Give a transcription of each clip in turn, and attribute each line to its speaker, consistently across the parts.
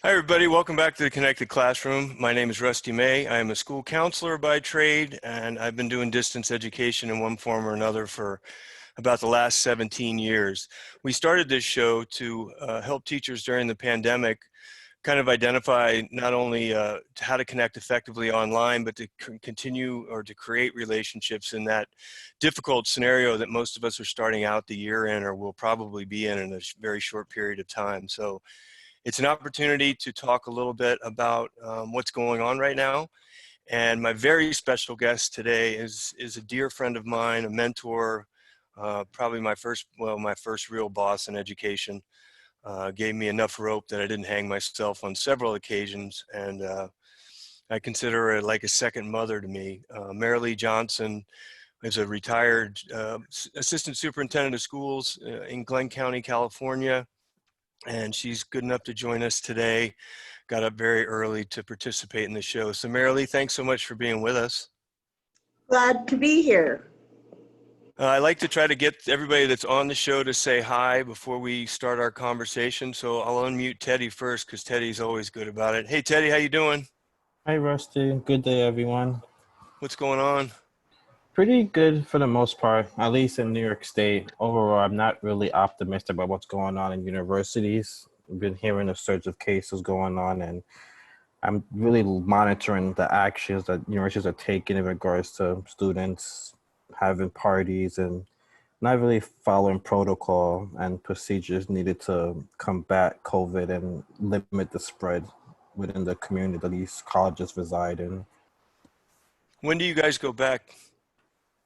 Speaker 1: Hi, everybody. Welcome back to the Connected Classroom. My name is Rusty May. I am a school counselor by trade, and I've been doing distance education in one form or another for about the last 17 years. We started this show to help teachers during the pandemic kind of identify not only how to connect effectively online, but to continue or to create relationships in that difficult scenario that most of us are starting out the year in or will probably be in a very short period of time. So it's an opportunity to talk a little bit about what's going on right now. And my very special guest today is a dear friend of mine, a mentor, probably my first real boss in education. Gave me enough rope that I didn't hang myself on several occasions. And I consider her like a second mother to me. Marilee Johnson is a retired assistant superintendent of schools in Glenn County, California. And she's good enough to join us today. Got up very early to participate in the show. So Marilee, thanks so much for being with us.
Speaker 2: Glad to be here.
Speaker 1: I like to try to get everybody that's on the show to say hi before we start our conversation. So I'll unmute Teddy first because Teddy's always good about it. Hey, Teddy, how you doing?
Speaker 3: Hi, Rusty. Good day, everyone.
Speaker 1: What's going on?
Speaker 3: Pretty good for the most part, at least in New York State. Overall, I'm not really optimistic about what's going on in universities. I've been hearing a surge of cases going on, and I'm really monitoring the actions that universities are taking in regards to students having parties and not really following protocol and procedures needed to combat COVID and limit the spread within the community that these colleges reside in.
Speaker 1: When do you guys go back?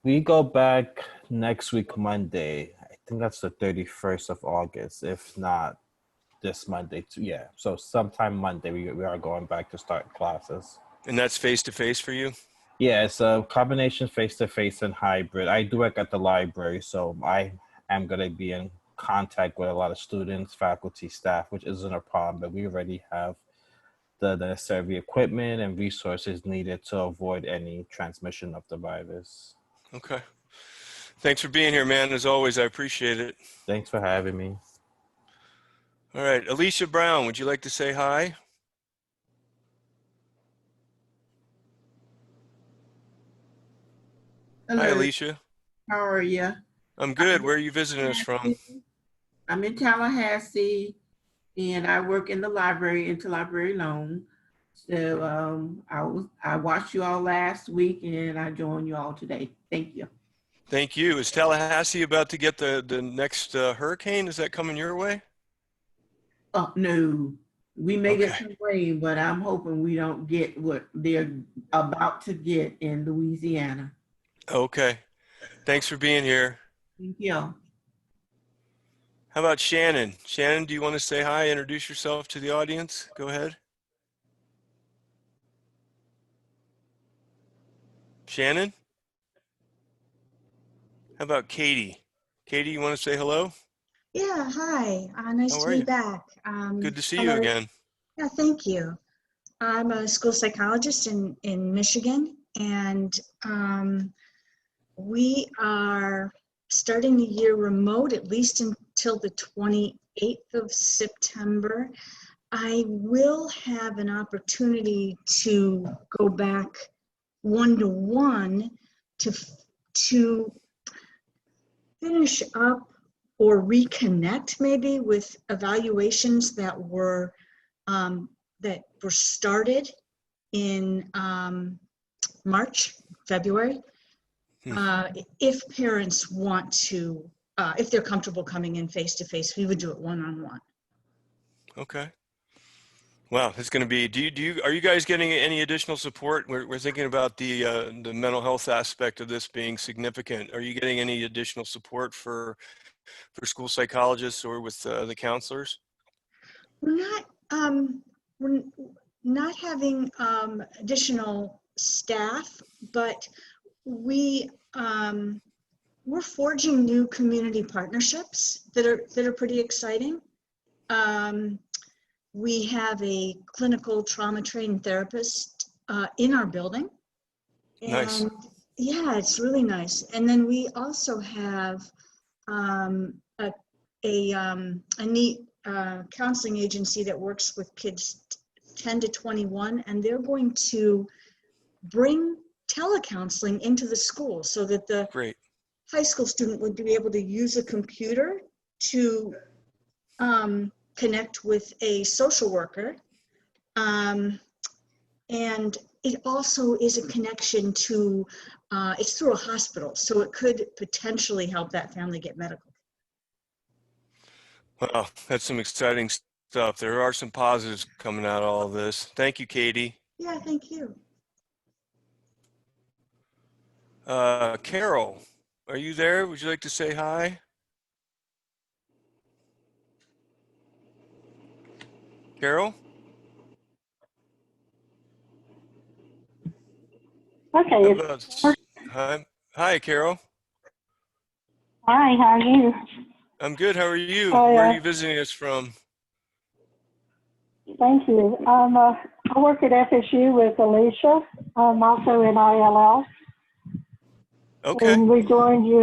Speaker 3: We go back next week, Monday. I think that's the 31st of August, if not this Monday. Yeah, so sometime Monday, we are going back to start classes.
Speaker 1: And that's face-to-face for you?
Speaker 3: Yeah, it's a combination face-to-face and hybrid. I do work at the library, so I am going to be in contact with a lot of students, faculty, staff, which isn't a problem, but we already have the necessary equipment and resources needed to avoid any transmission of the virus.
Speaker 1: Okay. Thanks for being here, man. As always, I appreciate it.
Speaker 3: Thanks for having me.
Speaker 1: All right, Alicia Brown, would you like to say hi?
Speaker 4: Hello.
Speaker 1: Hi, Alicia.
Speaker 4: How are you?
Speaker 1: I'm good. Where are you visiting us from?
Speaker 4: I'm in Tallahassee, and I work in the library, interlibrary loan. So I watched you all last week, and I joined you all today. Thank you.
Speaker 1: Thank you. Is Tallahassee about to get the next hurricane? Is that coming your way?
Speaker 4: Oh no, we may get some rain, but I'm hoping we don't get what they're about to get in Louisiana.
Speaker 1: Okay. Thanks for being here.
Speaker 4: Thank you.
Speaker 1: How about Shannon? Shannon, do you want to say hi, introduce yourself to the audience? Go ahead. Shannon? How about Katie? Katie, you want to say hello?
Speaker 2: Yeah, hi. Nice
Speaker 1: How
Speaker 2: to
Speaker 1: are
Speaker 2: be
Speaker 1: you?
Speaker 2: back.
Speaker 1: Good to see you again.
Speaker 2: Yeah, thank you. I'm a school psychologist in Michigan, and we are starting the year remote, at least until the 28th of September. I will have an opportunity to go back one-to-one to finish up or reconnect maybe with evaluations that were started in March, February. If parents want to, if they're comfortable coming in face-to-face, we would do it one-on-one.
Speaker 1: Okay. Wow, it's going to be. Are you guys getting any additional support? We're thinking about the mental health aspect of this being significant. Are you getting any additional support for school psychologists or with the counselors?
Speaker 2: We're not having additional staff, but we're forging new community partnerships that are pretty exciting. We have a clinical trauma trained therapist in our building. And
Speaker 1: nice.
Speaker 2: Yeah, it's really nice. And then we also have a neat counseling agency that works with kids 10 to 21, and they're going to bring telecounseling into the school so that the
Speaker 1: Great.
Speaker 2: high school student would be able to use a computer to connect with a social worker. And it also is a connection to, it's through a hospital, so it could potentially help that family get medical.
Speaker 1: Wow, that's some exciting stuff. There are some positives coming out of all of this. Thank you, Katie.
Speaker 2: Yeah, thank you.
Speaker 1: Carol, are you there? Would you like to say hi? Carol?
Speaker 5: Okay.
Speaker 1: How about, hi, Carol.
Speaker 5: Hi, how are you?
Speaker 1: I'm good. How are you?
Speaker 5: Hi,
Speaker 1: Where are you visiting us from?
Speaker 5: Thank you. I work at FSU with Alicia. I'm also in ILL.
Speaker 1: Okay.
Speaker 5: And we joined you,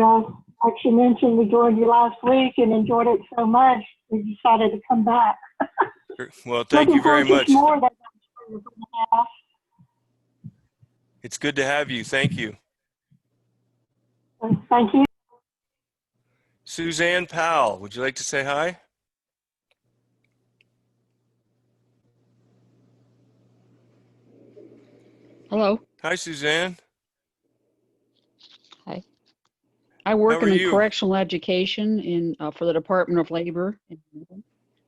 Speaker 5: like you mentioned, we joined you last week and enjoyed it so much, we decided to come back.
Speaker 1: Well, thank you very
Speaker 5: Looking forward
Speaker 1: much.
Speaker 5: to more than we're going to have.
Speaker 1: It's good to have you. Thank you.
Speaker 5: Thank you.
Speaker 1: Suzanne Powell, would you like to say hi?
Speaker 6: Hello.
Speaker 1: Hi, Suzanne.
Speaker 6: Hi. I work
Speaker 1: How are
Speaker 6: in
Speaker 1: you?
Speaker 6: correctional education for the Department of Labor.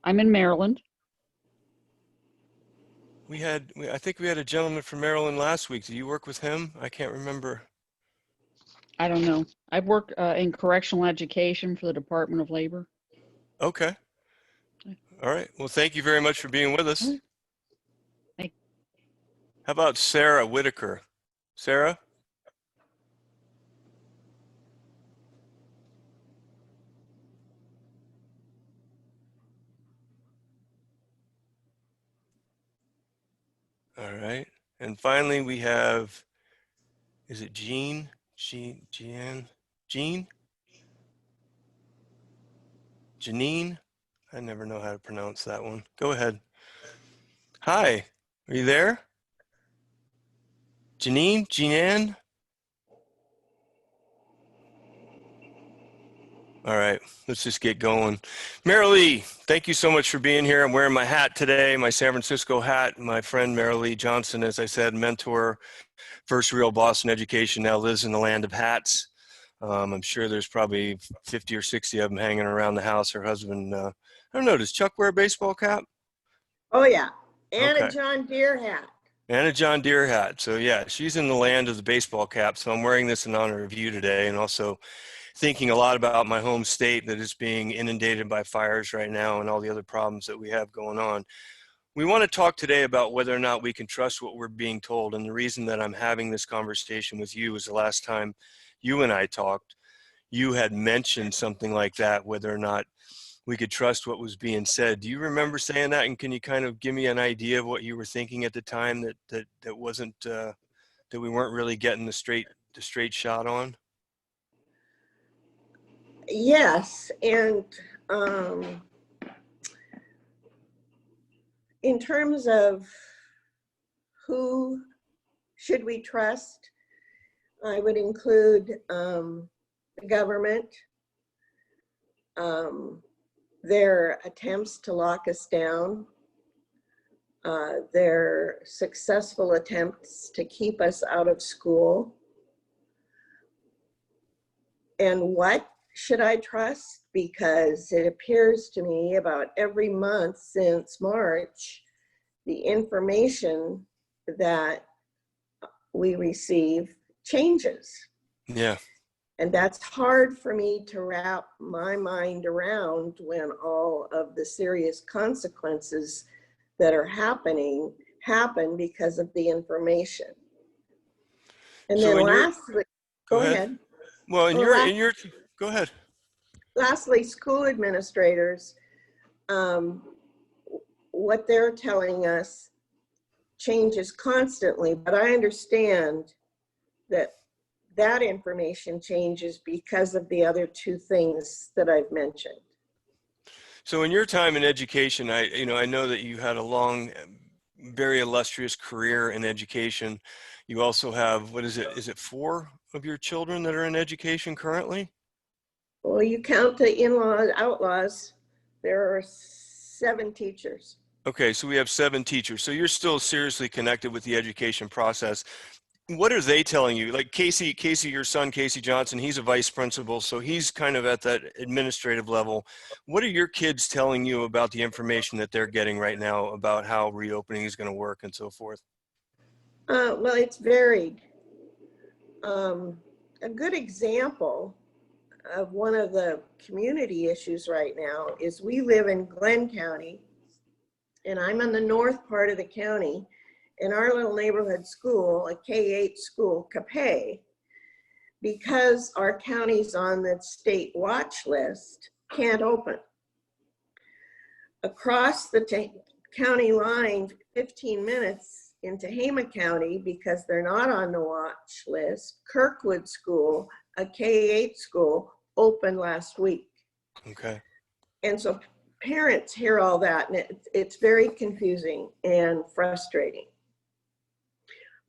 Speaker 6: I'm in Maryland.
Speaker 1: I think we had a gentleman from Maryland last week. Do you work with him? I can't remember.
Speaker 6: I don't know. I work in correctional education for the Department of Labor.
Speaker 1: Okay. All right. Well, thank you very much for being with us.
Speaker 6: Thank-
Speaker 1: How about Sarah Whitaker? Sarah? All right. And finally, we have, is it Jean? Jean? Jean? Janine? I never know how to pronounce that one. Go ahead. Hi. Are you there? Janine? Jeananne? All right, let's just get going. Marilee, thank you so much for being here. I'm wearing my hat today, my San Francisco hat. My friend Marilee Johnson, as I said, mentor, first real Boston education, now lives in the land of hats. I'm sure there's probably 50 or 60 of them hanging around the house. Her husband, I don't know, does Chuck wear a baseball cap?
Speaker 7: Oh, yeah. And
Speaker 1: Okay.
Speaker 7: a John Deere hat.
Speaker 1: And a John Deere hat. So yeah, she's in the land of the baseball cap. So I'm wearing this in honor of you today, and also thinking a lot about my home state that is being inundated by fires right now and all the other problems that we have going on. We want to talk today about whether or not we can trust what we're being told. And the reason that I'm having this conversation with you is the last time you and I talked, you had mentioned something like that, whether or not we could trust what was being said. Do you remember saying that? And can you kind of give me an idea of what you were thinking at the time that wasn't, that we weren't really getting the straight shot on?
Speaker 7: Yes. And in terms of who should we trust, I would include the government, their attempts to lock us down, their successful attempts to keep us out of school. And what should I trust? Because it appears to me about every month since March, the information that we receive changes.
Speaker 1: Yeah.
Speaker 7: And that's hard for me to wrap my mind around when all of the serious consequences that are happening happen because of the information. And
Speaker 1: So
Speaker 7: then lastly, go ahead.
Speaker 1: Well, go ahead.
Speaker 7: Lastly, school administrators, what they're telling us changes constantly, but I understand that that information changes because of the other two things that I've mentioned.
Speaker 1: So in your time in education, I know that you had a long, very illustrious career in education. You also have, what is it? Is it 4 of your children that are in education currently?
Speaker 7: Well, you count the in-laws, outlaws, there are 7 teachers.
Speaker 1: Okay, so we have 7 teachers. So you're still seriously connected with the education process. What are they telling you? Like Casey, your son, Casey Johnson, he's a vice principal, so he's kind of at that administrative level. What are your kids telling you about the information that they're getting right now about how reopening is going to work and so forth?
Speaker 7: Well, it's varied. A good example of one of the community issues right now is we live in Glenn County, and I'm in the north part of the county, and our little neighborhood school, a K-8 school, Capay, because our county's on the state watch list, can't open. Across the county line, 15 minutes in Tehama County, because they're not on the watch list, Kirkwood School, a K-8 school, opened last week.
Speaker 1: Okay.
Speaker 7: And so parents hear all that, and it's very confusing and frustrating.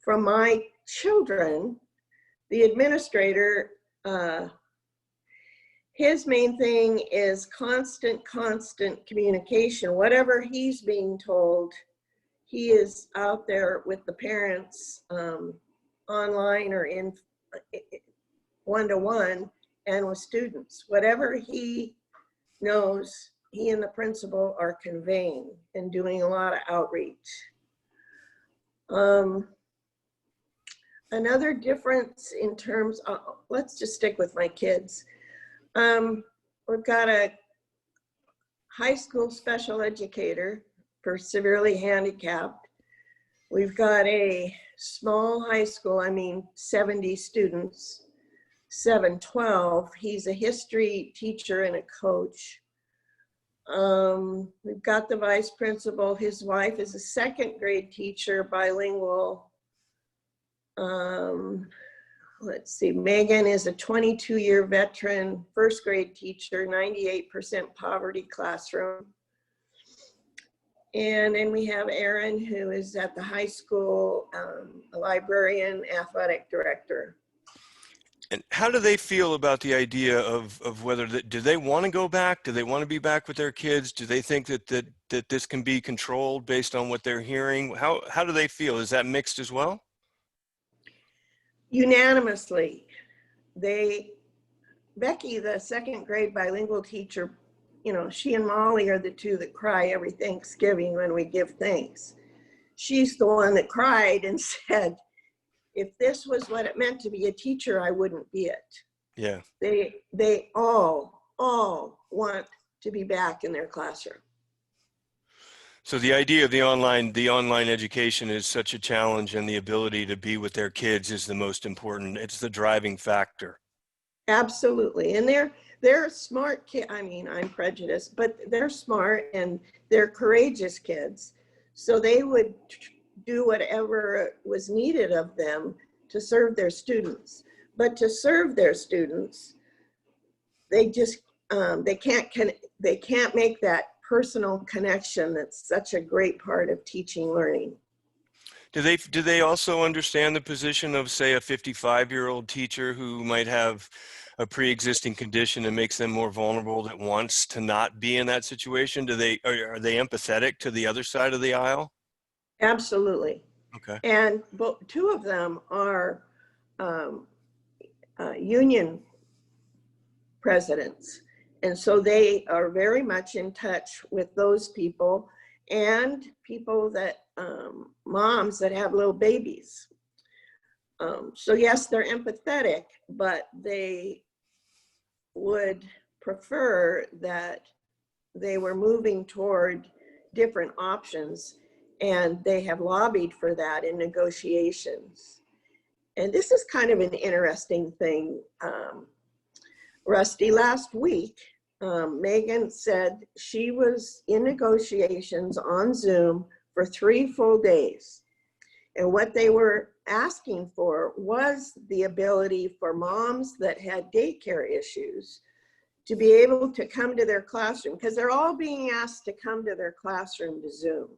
Speaker 7: From my children, the administrator, his main thing is constant communication. Whatever he's being told, he is out there with the parents online or in one-to-one and with students. Whatever he knows, he and the principal are conveying and doing a lot of outreach. Another difference in terms of, let's just stick with my kids. We've got a high school special educator for severely handicapped. We've got a small high school, 70 students, 712. He's a history teacher and a coach. We've got the vice principal. His wife is a 2nd grade teacher, bilingual. Let's see, Megan is a 22-year veteran, 1st grade teacher, 98% poverty classroom. And then we have Erin, who is at the high school, a librarian, athletic director.
Speaker 1: And how do they feel about the idea of whether, do they want to go back? Do they want to be back with their kids? Do they think that this can be controlled based on what they're hearing? How do they feel? Is that mixed as well?
Speaker 7: Unanimously, Becky, the 2nd grade bilingual teacher, she and Molly are the 2 that cry every Thanksgiving when we give thanks. She's the one that cried and said, if this was what it meant to be a teacher, I wouldn't be it.
Speaker 1: Yeah.
Speaker 7: They all want to be back in their classroom.
Speaker 1: So the idea of the online education is such a challenge, and the ability to be with their kids is the most important. It's the driving factor.
Speaker 7: Absolutely. And they're smart kids. I'm prejudiced, but they're smart and they're courageous kids. So they would do whatever was needed of them to serve their students. But to serve their students, they just they can't make that personal connection that's such a great part of teaching learning.
Speaker 1: Do they also understand the position of, say, a 55-year-old teacher who might have a pre-existing condition that makes them more vulnerable, that wants to not be in that situation? Are they empathetic to the other side of the aisle?
Speaker 7: Absolutely.
Speaker 1: Okay.
Speaker 7: And 2 of them are union presidents. And so they are very much in touch with those people and people that, moms that have little babies. So yes, they're empathetic, but they would prefer that they were moving toward different options, and they have lobbied for that in negotiations. And this is kind of an interesting thing, Rusty. Last week, Megan said she was in negotiations on Zoom for 3 full days. And what they were asking for was the ability for moms that had daycare issues to be able to come to their classroom, because they're all being asked to come to their classroom to Zoom.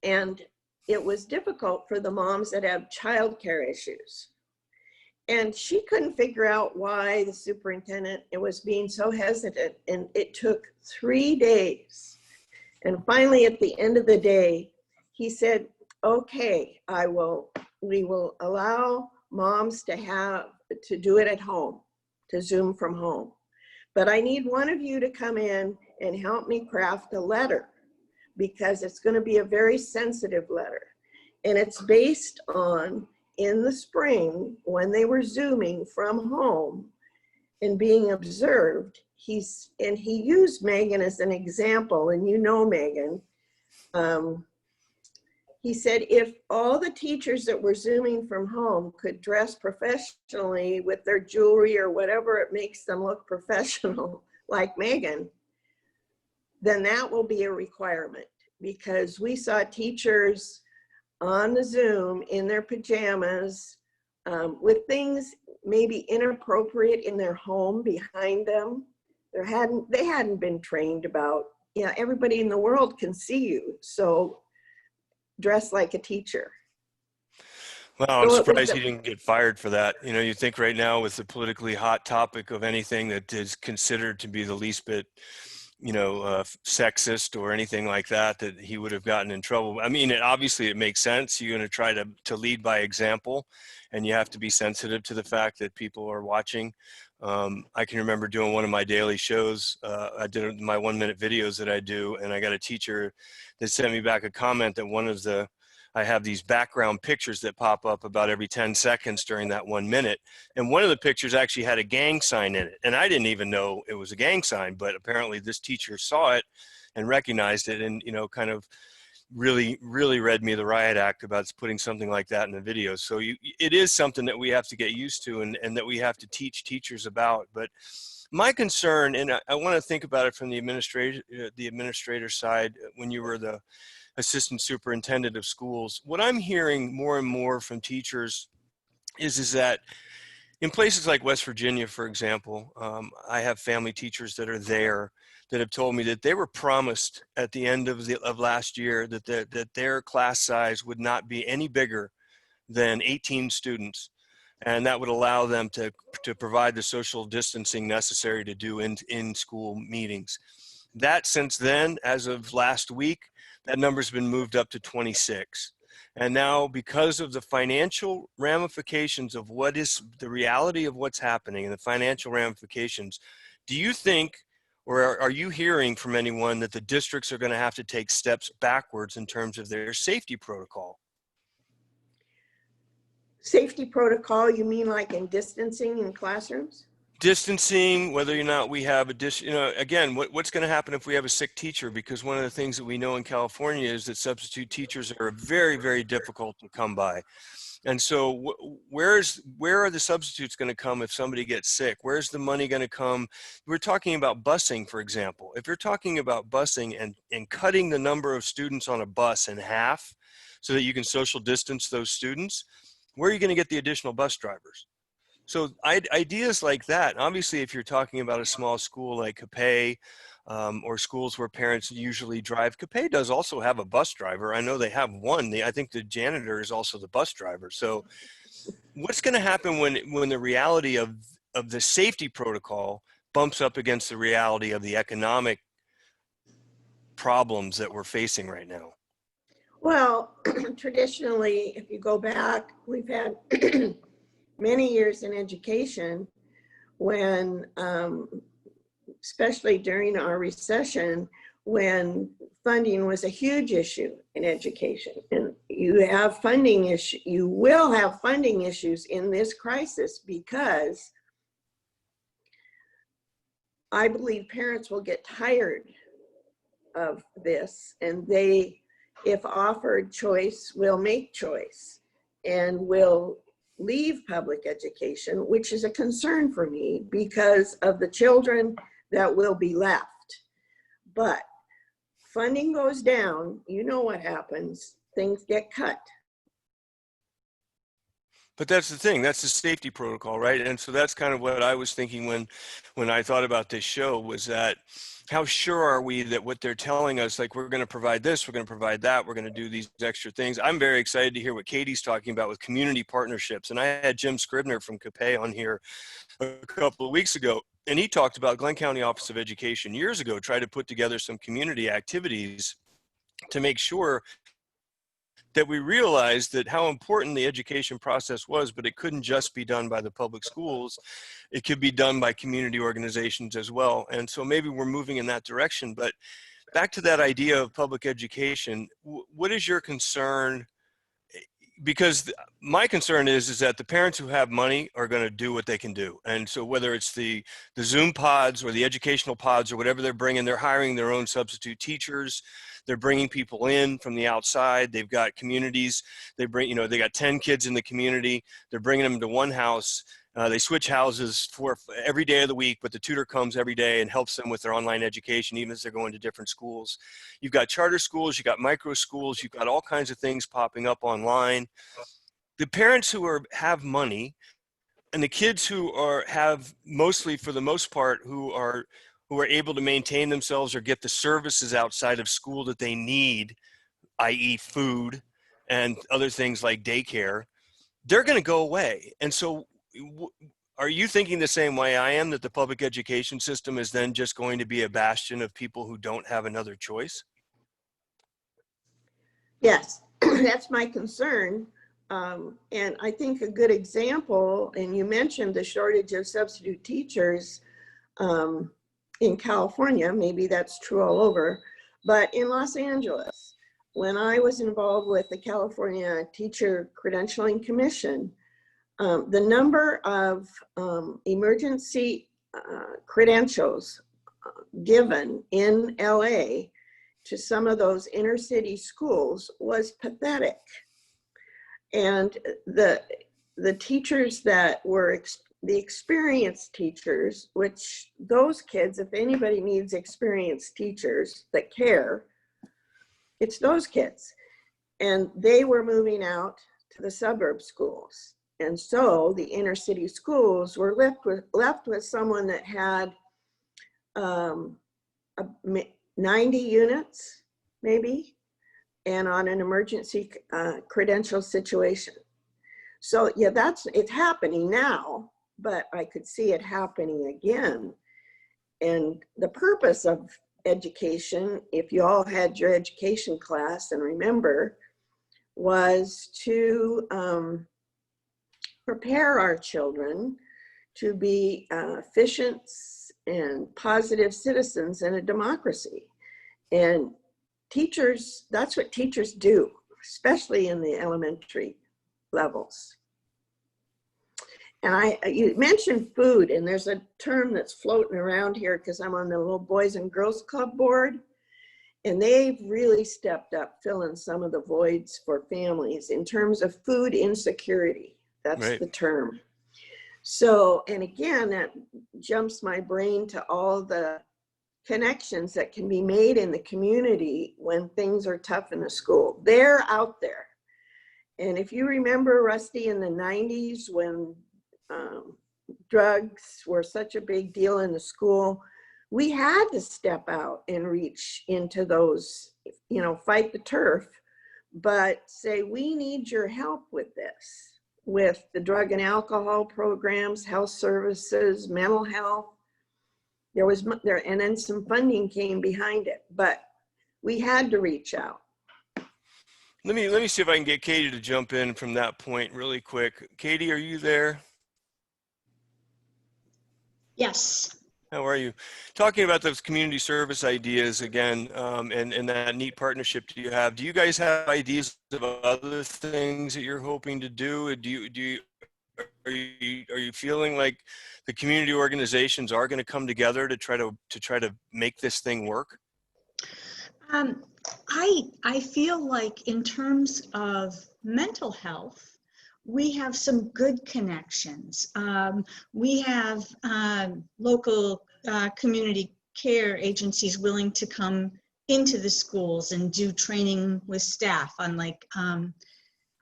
Speaker 7: And it was difficult for the moms that have childcare issues. And she couldn't figure out why the superintendent was being so hesitant. And it took 3 days. And finally, at the end of the day, he said, okay, we will allow moms to do it at home, to Zoom from home. But I need one of you to come in and help me craft a letter, because it's going to be a very sensitive letter. And it's based on, in the spring, when they were Zooming from home and being observed, he used Megan as an example, and you know Megan. He said, if all the teachers that were Zooming from home could dress professionally with their jewelry or whatever it makes them look professional, like Megan, then that will be a requirement. Because we saw teachers on the Zoom in their pajamas with things maybe inappropriate in their home behind them. They hadn't been trained about, everybody in the world can see you, so dress like a teacher.
Speaker 1: Well, I'm
Speaker 7: So it was
Speaker 1: surprised he didn't get fired for that. You think right now with the politically hot topic of anything that is considered to be the least bit, sexist or anything like that, that he would have gotten in trouble. I mean, obviously it makes sense. You're going to try to lead by example, and you have to be sensitive to the fact that people are watching. I can remember doing one of my daily shows. I did my 1-minute videos that I do, and I got a teacher that sent me back a comment that I have these background pictures that pop up about every 10 seconds during that 1 minute. And one of the pictures actually had a gang sign in it. And I didn't even know it was a gang sign, but apparently this teacher saw it and recognized it and, kind of really, really read me the riot act about putting something like that in the video. So it is something that we have to get used to and that we have to teach teachers about. But my concern, and I want to think about it from the administrator side, when you were the assistant superintendent of schools, what I'm hearing more and more from teachers is that in places like West Virginia, for example, I have family teachers that are there that have told me that they were promised at the end of last year that their class size would not be any bigger than 18 students. And that would allow them to provide the social distancing necessary to do in-school meetings. That since then, as of last week, that number's been moved up to 26. And now, because of the financial ramifications of what is the reality of what's happening and the financial ramifications, do you think, or are you hearing from anyone that the districts are going to have to take steps backwards in terms of their safety protocol?
Speaker 7: Safety protocol, you mean like in distancing in classrooms?
Speaker 1: Distancing, whether or not we have again, what's going to happen if we have a sick teacher? Because one of the things that we know in California is that substitute teachers are very, very difficult to come by. And so where are the substitutes going to come if somebody gets sick? Where's the money going to come? We're talking about busing, for example. If you're talking about busing and cutting the number of students on a bus in half so that you can social distance those students, where are you going to get the additional bus drivers? So ideas like that, obviously, if you're talking about a small school like Capay or schools where parents usually drive, Capay does also have a bus driver. I know they have one. I think the janitor is also the bus driver. So what's going to happen when the reality of the safety protocol bumps up against the reality of the economic problems that we're facing right now?
Speaker 7: Well, traditionally, if you go back, we've had many years in education when, especially during our recession, when funding was a huge issue in education. And you will have funding issues in this crisis, because I believe parents will get tired of this, and they, if offered choice, will make choice and will leave public education, which is a concern for me because of the children that will be left. But funding goes down, you know what happens, things get cut.
Speaker 1: But that's the thing, that's the safety protocol, right? And so that's kind of what I was thinking when I thought about this show, was that how sure are we that what they're telling us, like, we're going to provide this, we're going to provide that, we're going to do these extra things. I'm very excited to hear what Katie's talking about with community partnerships. And I had Jim Scribner from CAPE on here a couple of weeks ago, and he talked about Glenn County Office of Education years ago tried to put together some community activities to make sure that we realized that how important the education process was, but it couldn't just be done by the public schools. It could be done by community organizations as well. And so maybe we're moving in that direction. But back to that idea of public education, what is your concern? Because my concern is that the parents who have money are going to do what they can do. And so whether it's the Zoom pods or the educational pods or whatever they're bringing, they're hiring their own substitute teachers. They're bringing people in from the outside. They've got communities. They bring, they got 10 kids in the community. They're bringing them to one house. They switch houses for every day of the week, but the tutor comes every day and helps them with their online education, even as they're going to different schools. You've got charter schools, you've got micro schools, you've got all kinds of things popping up online. The parents who have money and the kids who have mostly, for the most part, who are able to maintain themselves or get the services outside of school that they need, i.e. food and other things like daycare, they're going to go away. And so are you thinking the same way I am, that the public education system is then just going to be a bastion of people who don't have another choice?
Speaker 7: Yes, that's my concern. And I think a good example, and you mentioned the shortage of substitute teachers in California, maybe that's true all over, but in Los Angeles, when I was involved with the California Teacher Credentialing Commission, the number of emergency credentials given in LA to some of those inner city schools was pathetic. And the teachers that were the experienced teachers, which those kids, if anybody needs experienced teachers that care, it's those kids. And they were moving out to the suburb schools. And so the inner city schools were left with someone that had 90 units, maybe, and on an emergency credential situation. So yeah, it's happening now, but I could see it happening again. And the purpose of education, if you all had your education class and remember, was to prepare our children to be efficient and positive citizens in a democracy. And teachers, that's what teachers do, especially in the elementary levels. And you mentioned food, and there's a term that's floating around here because I'm on the little Boys and Girls Club board, and they've really stepped up filling some of the voids for families in terms of food insecurity. That's right. The term. So, and again, that jumps my brain to all the connections that can be made in the community when things are tough in the school. They're out there. And if you remember, Rusty, in the 90s when drugs were such a big deal in the school, we had to step out and reach into those, fight the turf, but say, we need your help with this, with the drug and alcohol programs, health services, mental health. And then some funding came behind it, but we had to reach out.
Speaker 1: Let me see if I can get Katie to jump in from that point really quick. Katie, are you there?
Speaker 2: Yes.
Speaker 1: How are you? Talking about those community service ideas again, and that neat partnership do you have? Do you guys have ideas of other things that you're hoping to do? Are you feeling like the community organizations are going to come together to try to make this thing work?
Speaker 2: I feel like in terms of mental health, we have some good connections. We have local community care agencies willing to come into the schools and do training with staff on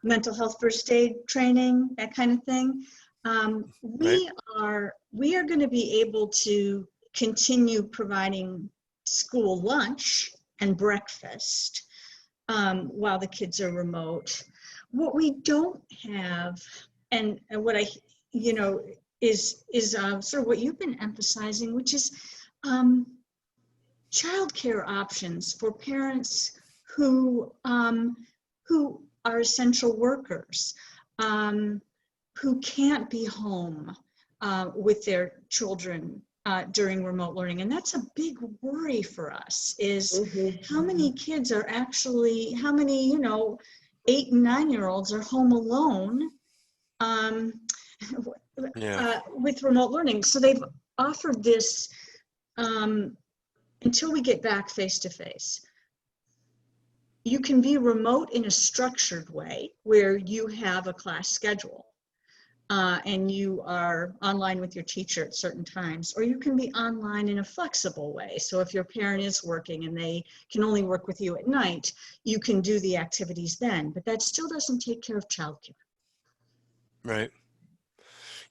Speaker 2: mental health first aid training, that kind of thing. We are going to be able to continue providing school lunch and breakfast while the kids are remote. What we don't have, and what I, is sort of what you've been emphasizing, which is childcare options for parents who are essential workers, who can't be home with their children during remote learning. And that's a big worry for us, is how many kids are actually, how many, 8 and 9-year-olds are home alone with remote learning. So they've offered this until we get back face to face. You can be remote in a structured way where you have a class schedule and you are online with your teacher at certain times, or you can be online in a flexible way. So if your parent is working and they can only work with you at night, you can do the activities then, but that still doesn't take care of childcare.
Speaker 1: Right.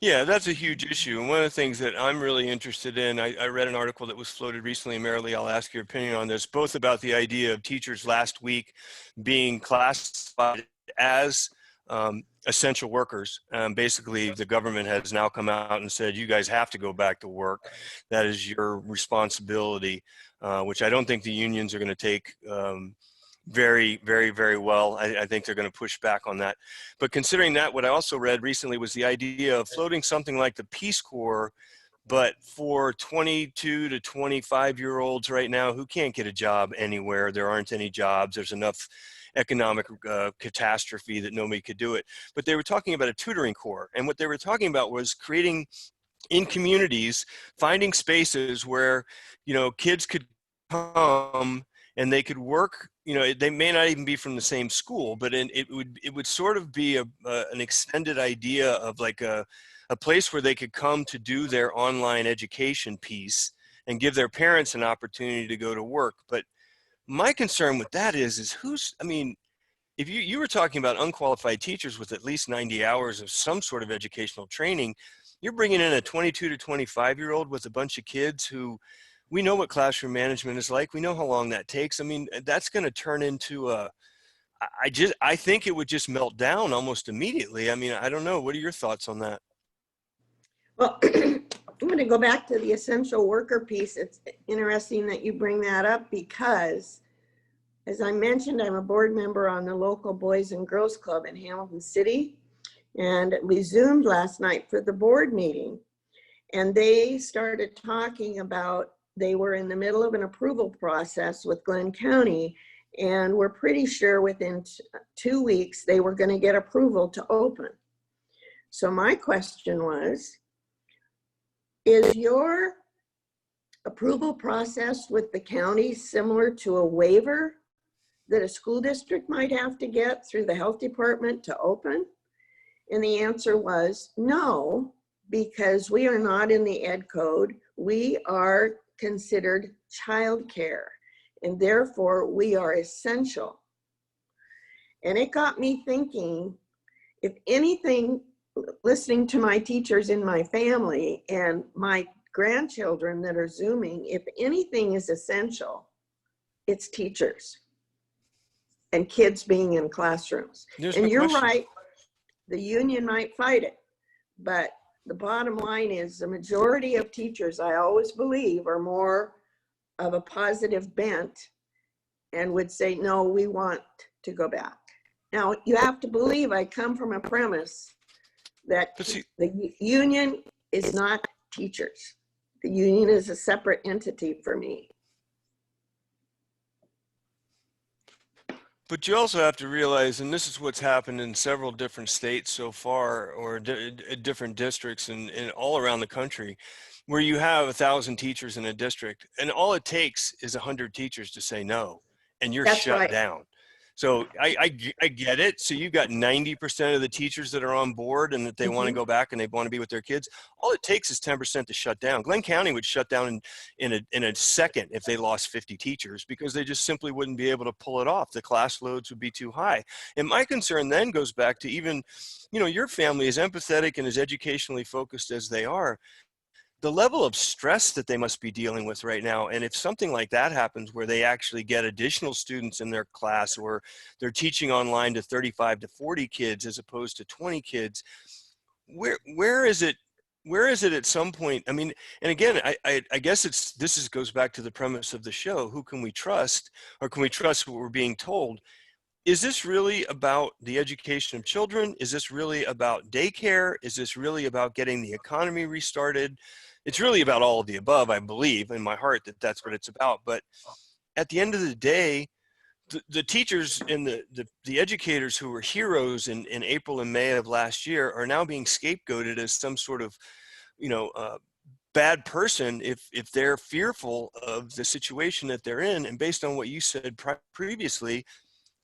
Speaker 1: Yeah, that's a huge issue. And one of the things that I'm really interested in, I read an article that was floated recently, Marilee, I'll ask your opinion on this, both about the idea of teachers last week being classified as essential workers. Basically, the government has now come out and said, you guys have to go back to work. That is your responsibility, which I don't think the unions are going to take very, very, very well. I think they're going to push back on that. But considering that, what I also read recently was the idea of floating something like the Peace Corps, but for 22 to 25-year-olds right now who can't get a job anywhere. There aren't any jobs. There's enough economic catastrophe that nobody could do it. But they were talking about a tutoring corps. And what they were talking about was creating in communities, finding spaces where, kids could come and they could work. They may not even be from the same school, but it would sort of be an extended idea of like a place where they could come to do their online education piece and give their parents an opportunity to go to work. But my concern with that is if you were talking about unqualified teachers with at least 90 hours of some sort of educational training, you're bringing in a 22 to 25-year-old with a bunch of kids who, we know what classroom management is like. We know how long that takes. That's going to turn into I think it would just melt down almost immediately. I don't know. What are your thoughts on that?
Speaker 7: Well, I'm going to go back to the essential worker piece. It's interesting that you bring that up because, as I mentioned, I'm a board member on the local Boys and Girls Club in Hamilton City. And we Zoomed last night for the board meeting. And they started talking about, they were in the middle of an approval process with Glenn County, and we're pretty sure within 2 weeks they were going to get approval to open. So my question was, is your approval process with the county similar to a waiver that a school district might have to get through the health department to open? And the answer was no, because we are not in the ed code. We are considered childcare, and therefore we are essential. And it got me thinking, if anything, listening to my teachers in my family and my grandchildren that are Zooming, if anything is essential, it's teachers and kids being in classrooms. And you're right, the union might fight it, but the bottom line is the majority of teachers, I always believe, are more of a positive bent and would say, no, we want to go back. Now, you have to believe I come from a premise that the union is not teachers. The union is a separate entity for me.
Speaker 1: But you also have to realize, and this is what's happened in several different states so far, or different districts and all around the country, where you have 1,000 teachers in a district, and all it takes is 100 teachers to say no, and you're shut down. So I get it. So you got 90% of the teachers that are on board and that they want to go back and they want to be with their kids. All it takes is 10% to shut down. Glenn County would shut down in a second if they lost 50 teachers, because they just simply wouldn't be able to pull it off. The class loads would be too high. And my concern then goes back to even, you know, your family, as empathetic and as educationally focused as they are, the level of stress that they must be dealing with right now. And if something like that happens where they actually get additional students in their class, or they're teaching online to 35 to 40 kids as opposed to 20 kids, where is it at some point? I mean, and again, I guess this goes back to the premise of the show. Who can we trust, or can we trust what we're being told? Is this really about the education of children? Is this really about daycare? Is this really about getting the economy restarted? It's really about all of the above, I believe in my heart that that's what it's about. But at the end of the day, the teachers and the educators who were heroes in April and May of last year are now being scapegoated as some sort of, you know, bad person if they're fearful of the situation that they're in. And based on what you said previously,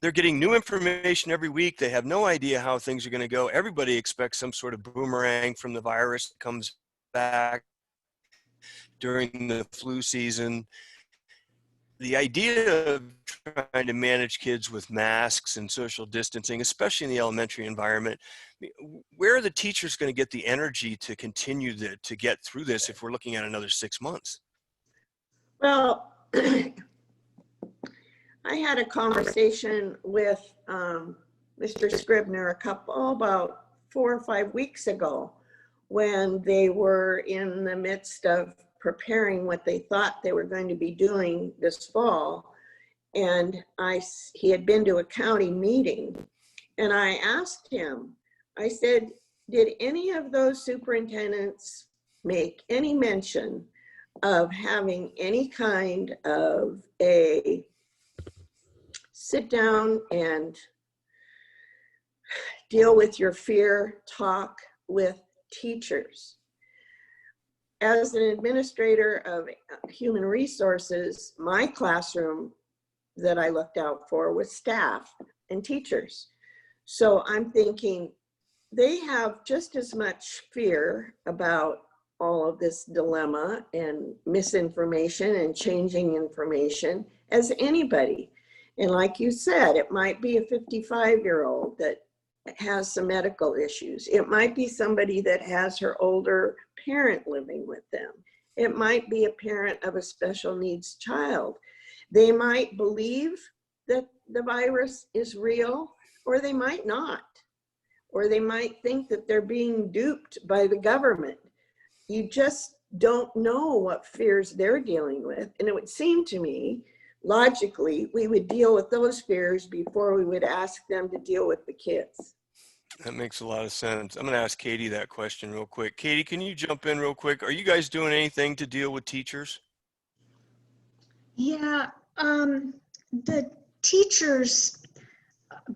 Speaker 1: they're getting new information every week. They have no idea how things are going to go. Everybody expects some sort of boomerang from the virus that comes back during the flu season. The idea of trying to manage kids with masks and social distancing, especially in the elementary environment, where are the teachers going to get the energy to continue to get through this if we're looking at another 6 months?
Speaker 7: Well, I had a conversation with Mr. Scribner about 4 or 5 weeks ago, when they were in the midst of preparing what they thought they were going to be doing this fall. And he had been to a county meeting, and I asked him, I said, did any of those superintendents make any mention of having any kind of a sit down and deal with your fear talk with teachers? As an administrator of human resources, my classroom that I looked out for was staff and teachers. So I'm thinking they have just as much fear about all of this dilemma and misinformation and changing information as anybody. And like you said, it might be a 55-year-old that has some medical issues. It might be somebody that has her older parent living with them. It might be a parent of a special needs child. They might believe that the virus is real, or they might not. Or they might think that they're being duped by the government. You just don't know what fears they're dealing with. And it would seem to me, logically, we would deal with those fears before we would ask them to deal with the kids.
Speaker 1: That makes a lot of sense. I'm going to ask Katie that question real quick. Katie, can you jump in real quick? Are you guys doing anything to deal with teachers?
Speaker 2: Yeah, the teachers,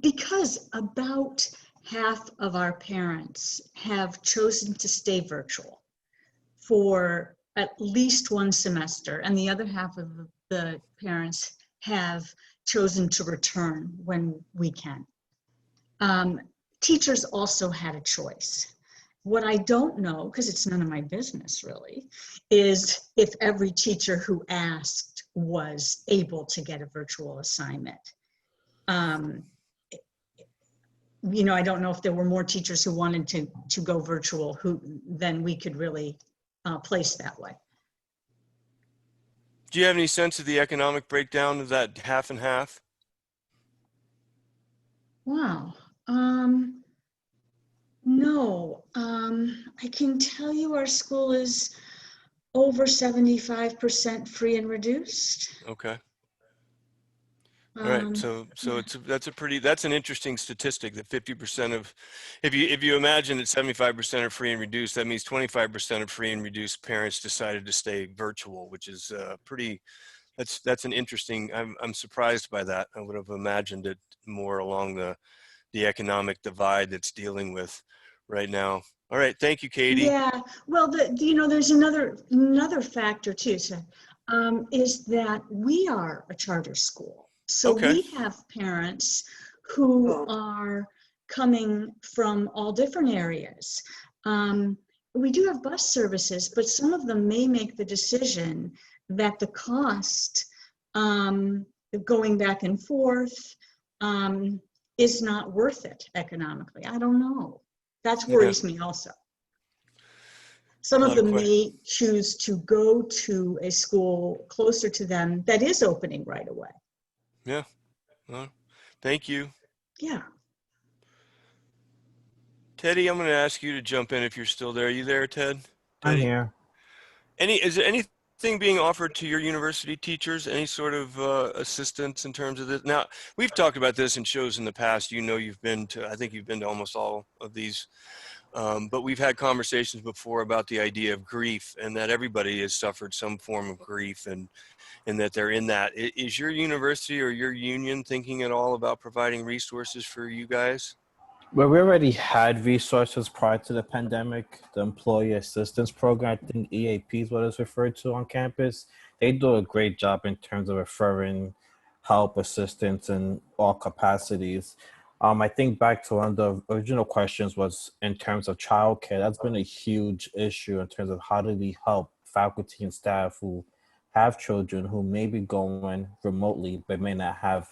Speaker 2: because about half of our parents have chosen to stay virtual for at least one semester, and the other half of the parents have chosen to return when we can. Teachers also had a choice. What I don't know, because it's none of my business really, is if every teacher who asked was able to get a virtual assignment. You know, I don't know if there were more teachers who wanted to go virtual than we could really place that way.
Speaker 1: Do you have any sense of the economic breakdown of that half and half?
Speaker 2: Wow. No, I can tell you our school is over 75% free and reduced.
Speaker 1: Okay. All right. So that's an interesting statistic that 50% of, if you imagine that 75% are free and reduced, that means 25% of free and reduced parents decided to stay virtual, which is that's an interesting, I'm surprised by that. I would have imagined it more along the economic divide that's dealing with right now. All right, thank you, Katie.
Speaker 2: Yeah, well, there's another factor too, so, is that we are a charter school. So
Speaker 1: Okay.
Speaker 2: we have parents who
Speaker 7: Oh.
Speaker 2: are coming from all different areas. We do have bus services, but some of them may make the decision that the cost going back and forth is not worth it economically. I don't know. That
Speaker 1: Yeah.
Speaker 2: worries me also. Some
Speaker 1: A
Speaker 2: of
Speaker 1: lot of
Speaker 2: them may choose to go to a school closer to them that is opening right away.
Speaker 1: Yeah. Well, thank you.
Speaker 2: Yeah.
Speaker 1: Teddy, I'm going to ask you to jump in if you're still there. Are you there, Ted?
Speaker 3: I'm
Speaker 1: Teddy?
Speaker 3: here.
Speaker 1: Is there anything being offered to your university teachers? Any sort of assistance in terms of this? Now, we've talked about this in shows in the past. You know, I think you've been to almost all of these. But we've had conversations before about the idea of grief and that everybody has suffered some form of grief and that they're in that. Is your university or your union thinking at all about providing resources for you guys?
Speaker 3: Well, we already had resources prior to the pandemic. The Employee Assistance Program, I think EAP is what it's referred to on campus. They do a great job in terms of referring help, assistance in all capacities. I think back to one of the original questions was in terms of childcare. That's been a huge issue in terms of how do we help faculty and staff who have children who may be going remotely but may not have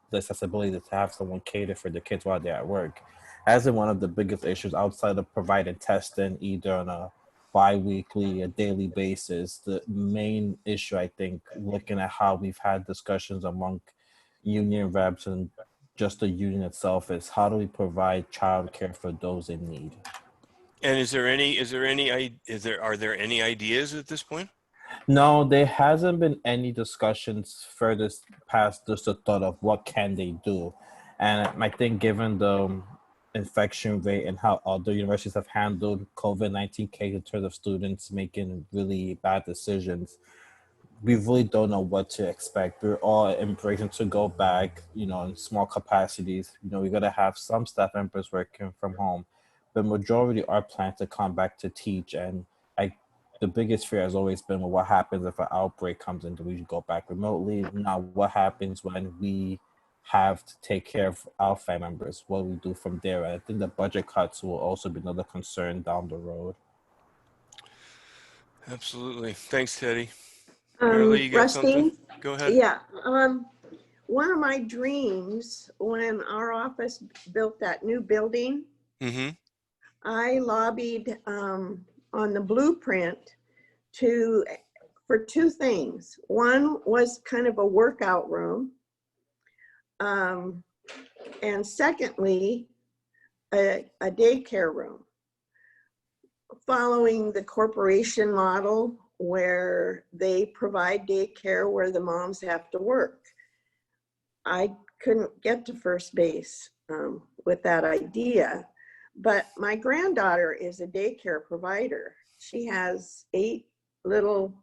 Speaker 3: the accessibility to have someone cater for the kids while they're at work. As in one of the biggest issues outside of providing testing either on a bi-weekly, a daily basis, the main issue, I think, looking at how we've had discussions among union reps and just the union itself is how do we provide childcare for those in need?
Speaker 1: And are there any ideas at this point?
Speaker 3: No, there hasn't been any discussions further past just the thought of what can they do. And I think given the infection rate and how other universities have handled COVID-19 cases in terms of students making really bad decisions, we really don't know what to expect. We're all embracing to go back, in small capacities. We got to have some staff members working from home, but majority are planning to come back to teach. And the biggest fear has always been, well, what happens if an outbreak comes in? Do we go back remotely? Now, what happens when we have to take care of our family members? What do we do from there? And I think the budget cuts will also be another concern down the road.
Speaker 1: Absolutely. Thanks, Teddy. Marilee, you got
Speaker 7: Rusty?
Speaker 1: something? Go ahead.
Speaker 7: Yeah, one of my dreams when our office built that new building,
Speaker 1: Mm-hmm.
Speaker 7: I lobbied on the blueprint for two things. One was kind of a workout room. And secondly, a daycare room, following the corporation model where they provide daycare where the moms have to work. I couldn't get to first base with that idea, but my granddaughter is a daycare provider. She has 8 little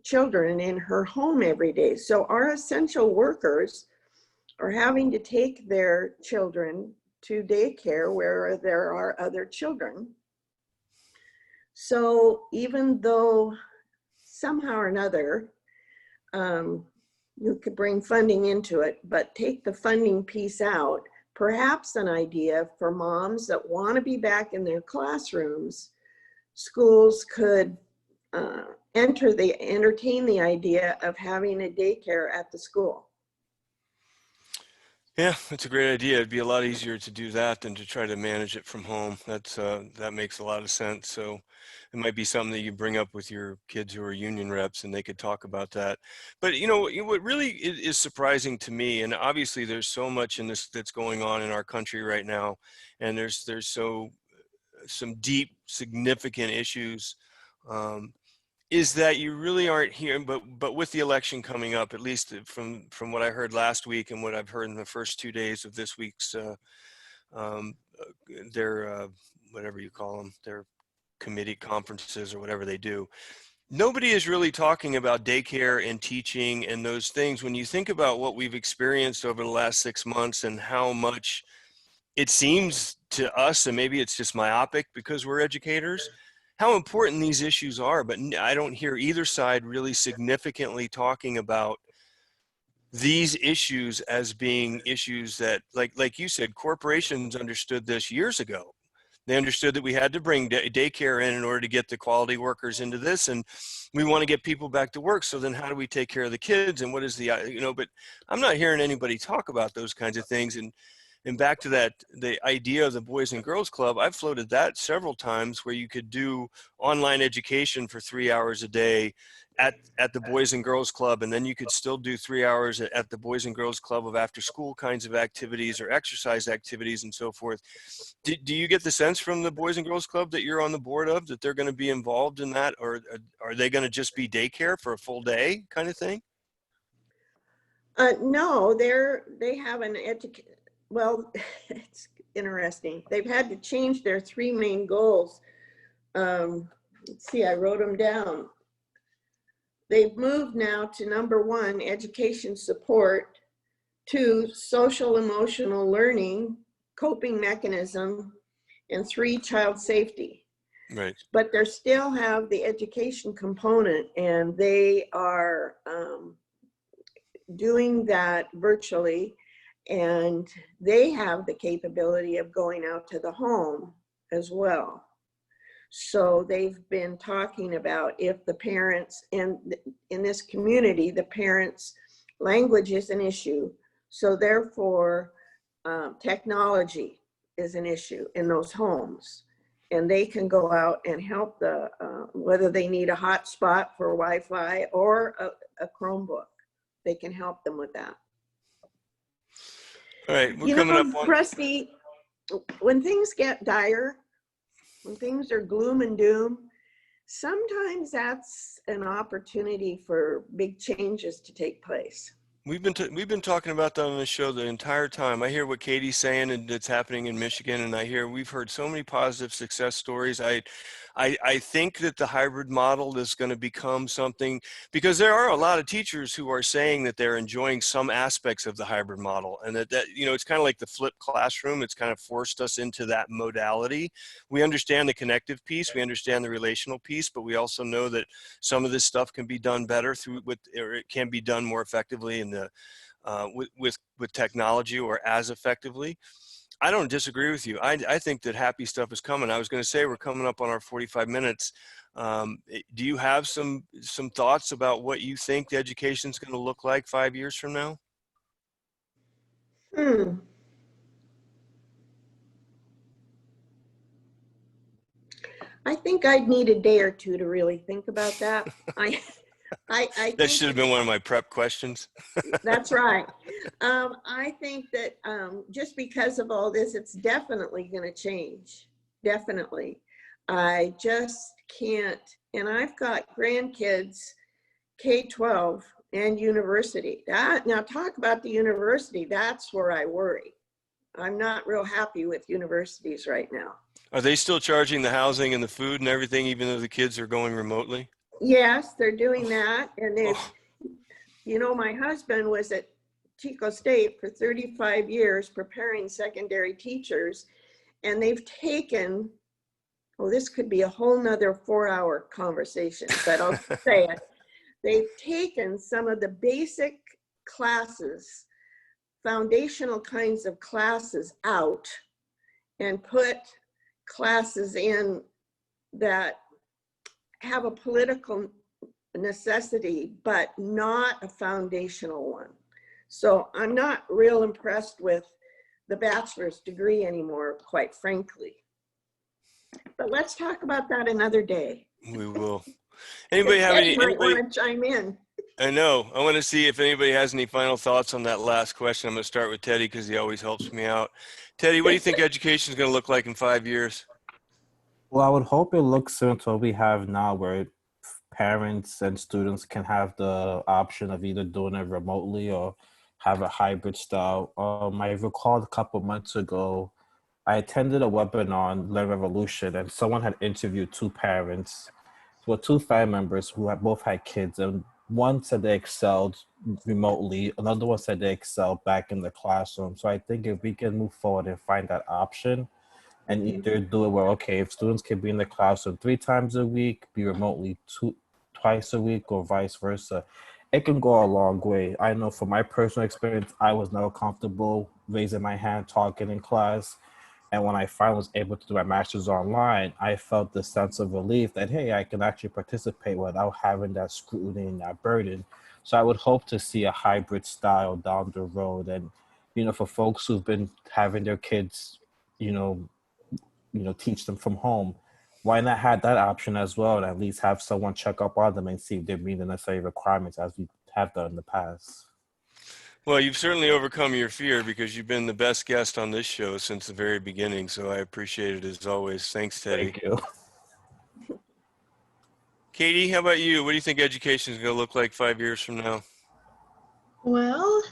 Speaker 7: children in her home every day. So our essential workers are having to take their children to daycare where there are other children. So even though somehow or another, you could bring funding into it, but take the funding piece out, perhaps an idea for moms that want to be back in their classrooms, schools could entertain the idea of having a daycare at the school.
Speaker 1: Yeah, that's a great idea. It'd be a lot easier to do that than to try to manage it from home. That makes a lot of sense. So it might be something that you bring up with your kids who are union reps and they could talk about that. But what really is surprising to me, and obviously there's so much in this that's going on in our country right now, and there's some deep, significant issues, is that you really aren't hearing, but with the election coming up, at least from what I heard last week and what I've heard in the first 2 days of this week's their whatever you call them, their committee conferences or whatever they do, nobody is really talking about daycare and teaching and those things. When you think about what we've experienced over the last 6 months and how much it seems to us, and maybe it's just myopic because we're educators, how important these issues are, but I don't hear either side really significantly talking about these issues as being issues that, like you said, corporations understood this years ago. They understood that we had to bring daycare in order to get the quality workers into this, and we want to get people back to work. So then how do we take care of the kids, and what is the, but I'm not hearing anybody talk about those kinds of things. And back to that, the idea of the Boys and Girls Club, I've floated that several times, where you could do online education for 3 hours a day at the Boys and Girls Club, and then you could still do 3 hours at the Boys and Girls Club of after school kinds of activities or exercise activities and so forth. Do you get the sense from the Boys and Girls Club that you're on the board of, that they're going to be involved in that, or are they going to just be daycare for a full day kind of thing?
Speaker 7: No, they have an well, it's interesting. They've had to change their 3 main goals. Let's see, I wrote them down. They've moved now to number 1, education support, 2, social emotional learning, coping mechanism, and 3, child safety.
Speaker 1: Right.
Speaker 7: But they still have the education component, and they are doing that virtually. And they have the capability of going out to the home as well. So they've been talking about, if the parents, and in this community, the parents' language is an issue. So therefore, technology is an issue in those homes. And they can go out and help whether they need a hotspot for Wi-Fi or a Chromebook, they can help them with that.
Speaker 1: All right, we're coming up on.
Speaker 7: Rusty, when things get dire, when things are gloom and doom, sometimes that's an opportunity for big changes to take place.
Speaker 1: We've been talking about that on the show the entire time. I hear what Katie's saying, and it's happening in Michigan, and we've heard so many positive success stories. I think that the hybrid model is going to become something, because there are a lot of teachers who are saying that they're enjoying some aspects of the hybrid model, and that it's kind of like the flipped classroom. It's kind of forced us into that modality. We understand the connective piece, we understand the relational piece, but we also know that some of this stuff can be done better or it can be done more effectively in the with technology, or as effectively. I don't disagree with you. I think that happy stuff is coming. I was going to say, we're coming up on our 45 minutes. Do you have some thoughts about what you think the education is going to look like 5 years from now?
Speaker 7: I think I'd need a day or two to really think about that.
Speaker 1: That should have been one of my prep questions.
Speaker 7: That's right. I think that just because of all this, it's definitely going to change. Definitely. I just can't. And I've got grandkids, K-12 and university. Now talk about the university. That's where I worry. I'm not real happy with universities right now.
Speaker 1: Are they still charging the housing and the food and everything, even though the kids are going remotely?
Speaker 7: Yes, they're doing that. And my husband was at Chico State for 35 years preparing secondary teachers. And they've taken, this could be a whole nother 4-hour conversation, but I'll say it. They've taken some of the basic classes, foundational kinds of classes out, and put classes in that have a political necessity, but not a foundational one. So I'm not real impressed with the bachelor's degree anymore, quite frankly. But let's talk about that another day.
Speaker 1: We will. Anybody have any?
Speaker 7: Might want to chime in.
Speaker 1: I know. I want to see if anybody has any final thoughts on that last question. I'm going to start with Teddy because he always helps me out. Teddy, what do you think education is going to look like in 5 years?
Speaker 3: Well, I would hope it looks similar to what we have now, where parents and students can have the option of either doing it remotely or have a hybrid style. I recalled a couple months ago, I attended a webinar on Learn Revolution, and someone had interviewed 2 parents, well, 2 family members who both had kids, and one said they excelled remotely, another one said they excelled back in the classroom. So I think if we can move forward and find that option, and either do it where, okay, if students can be in the classroom 3 times a week, be remotely twice a week, or vice versa, it can go a long way. I know from my personal experience, I was never comfortable raising my hand talking in class. And when I finally was able to do my master's online, I felt the sense of relief that, hey, I can actually participate without having that scrutiny and that burden. So I would hope to see a hybrid style down the road. And, for folks who've been having their kids, you know, teach them from home, why not have that option as well, and at least have someone check up on them and see if they meet the necessary requirements as we have done in the past.
Speaker 1: Well, you've certainly overcome your fear because you've been the best guest on this show since the very beginning. So I appreciate it as always. Thanks, Teddy.
Speaker 3: Thank you.
Speaker 1: Katie, how about you? What do you think education is going to look like 5 years from now?
Speaker 2: Well,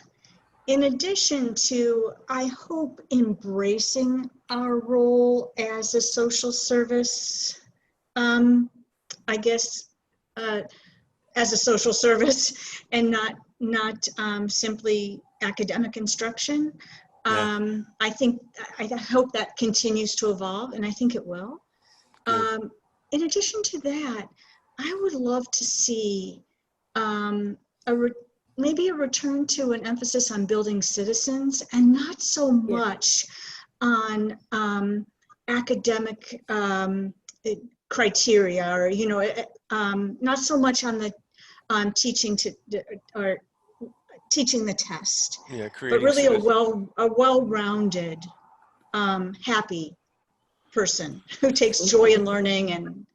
Speaker 2: in addition to, I hope, embracing our role as a social service, I guess, as a social service and not simply academic instruction.
Speaker 1: Yeah.
Speaker 2: I hope that continues to evolve, and I think it will.
Speaker 1: Good.
Speaker 2: In addition to that, I would love to see maybe a return to an emphasis on building citizens and not so much on academic criteria, or not so much on the teaching the test,
Speaker 1: Yeah,
Speaker 2: but
Speaker 1: creating
Speaker 2: really
Speaker 1: citizens.
Speaker 2: a well-rounded, happy person who takes joy in learning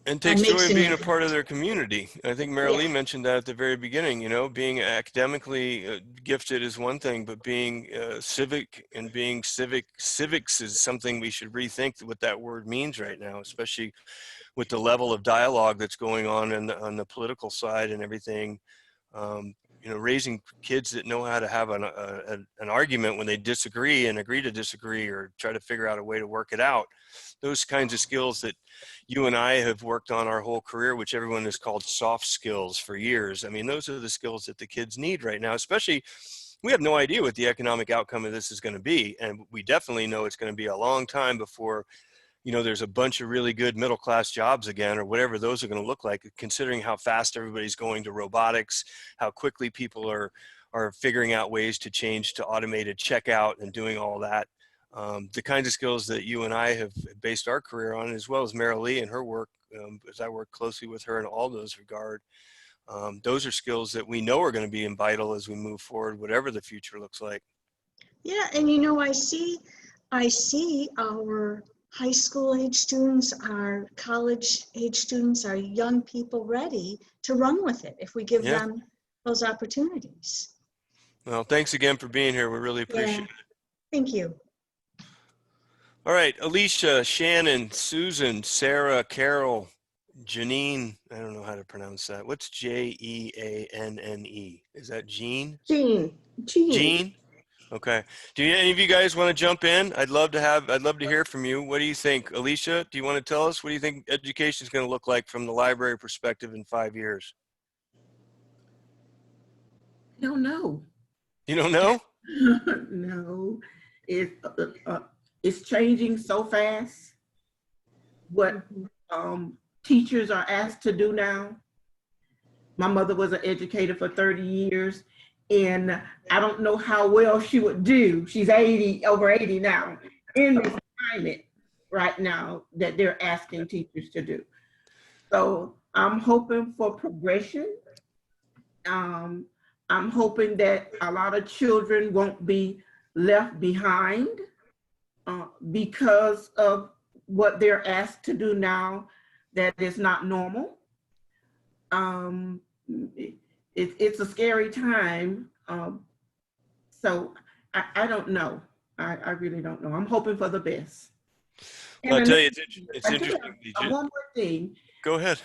Speaker 1: And takes joy
Speaker 2: makes
Speaker 1: in
Speaker 2: an
Speaker 1: being a part of
Speaker 2: impact.
Speaker 1: their community. I think Mary
Speaker 2: Yeah.
Speaker 1: Lee mentioned that at the very beginning. Being academically gifted is one thing, but being civic and being civics is something we should rethink what that word means right now, especially with the level of dialogue that's going on on the political side and everything. Raising kids that know how to have an argument when they disagree and agree to disagree, or try to figure out a way to work it out. Those kinds of skills that you and I have worked on our whole career, which everyone has called soft skills for years. I mean, those are the skills that the kids need right now, especially we have no idea what the economic outcome of this is going to be. And we definitely know it's going to be a long time before there's a bunch of really good middle class jobs again, or whatever those are going to look like, considering how fast everybody's going to robotics, how quickly people are figuring out ways to change to automated checkout and doing all that. The kinds of skills that you and I have based our career on, as well as Mary Lee and her work, as I work closely with her in all those regard. Those are skills that we know are going to be vital as we move forward, whatever the future looks like.
Speaker 2: Yeah, and I see our high school age students, our college age students, our young people ready to run with it if we give
Speaker 1: Yeah.
Speaker 2: them those opportunities.
Speaker 1: Well, thanks again for being here. We really appreciate it.
Speaker 2: Thank you.
Speaker 1: All right, Alicia, Shannon, Susan, Sarah, Carol, Janine. I don't know how to pronounce that. What's Jeanne? Is that Jean?
Speaker 7: Jean.
Speaker 1: Jean? Okay. Do any of you guys want to jump in? I'd love to hear from you. What do you think? Alicia, do you want to tell us? What do you think education is going to look like from the library perspective in 5 years?
Speaker 4: I don't know.
Speaker 1: You don't know?
Speaker 4: No, it's changing so fast. What teachers are asked to do now. My mother was an educator for 30 years, and I don't know how well she would do. She's over 80 now, in this climate right now that they're asking teachers to do. So I'm hoping for progression. I'm hoping that a lot of children won't be left behind because of what they're asked to do now that is not normal. It's a scary time. So I don't know. I really don't know. I'm hoping for the best.
Speaker 1: Well, I'll tell you, it's interesting.
Speaker 4: One more thing.
Speaker 1: Go ahead.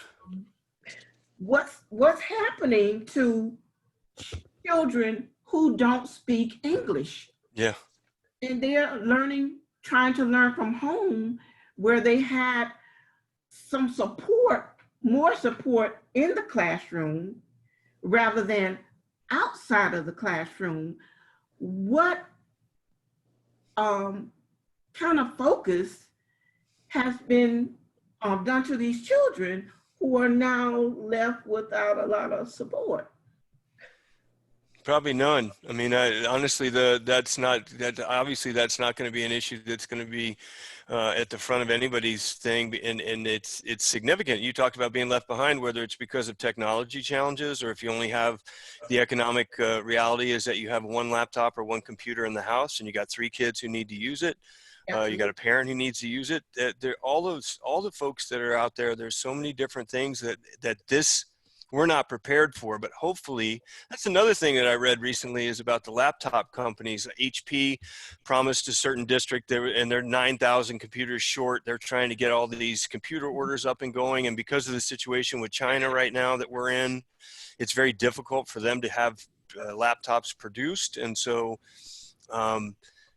Speaker 4: What's happening to children who don't speak English?
Speaker 1: Yeah.
Speaker 4: And they're trying to learn from home, where they had some support, more support in the classroom rather than outside of the classroom. What kind of focus has been done to these children who are now left without a lot of support?
Speaker 1: Probably none. I mean, honestly, obviously that's not going to be an issue that's going to be at the front of anybody's thing, and it's significant. You talked about being left behind, whether it's because of technology challenges or if you only have the economic reality is that you have one laptop or one computer in the house, and you got 3 kids who need to use it. You got a parent who needs to use it. All the folks that are out there. There's so many different things that we're not prepared for, but hopefully that's another thing that I read recently is about the laptop companies. HP promised a certain district and they're 9,000 computers short. They're trying to get all these computer orders up and going. And because of the situation with China right now that we're in, it's very difficult for them to have laptops produced. And so,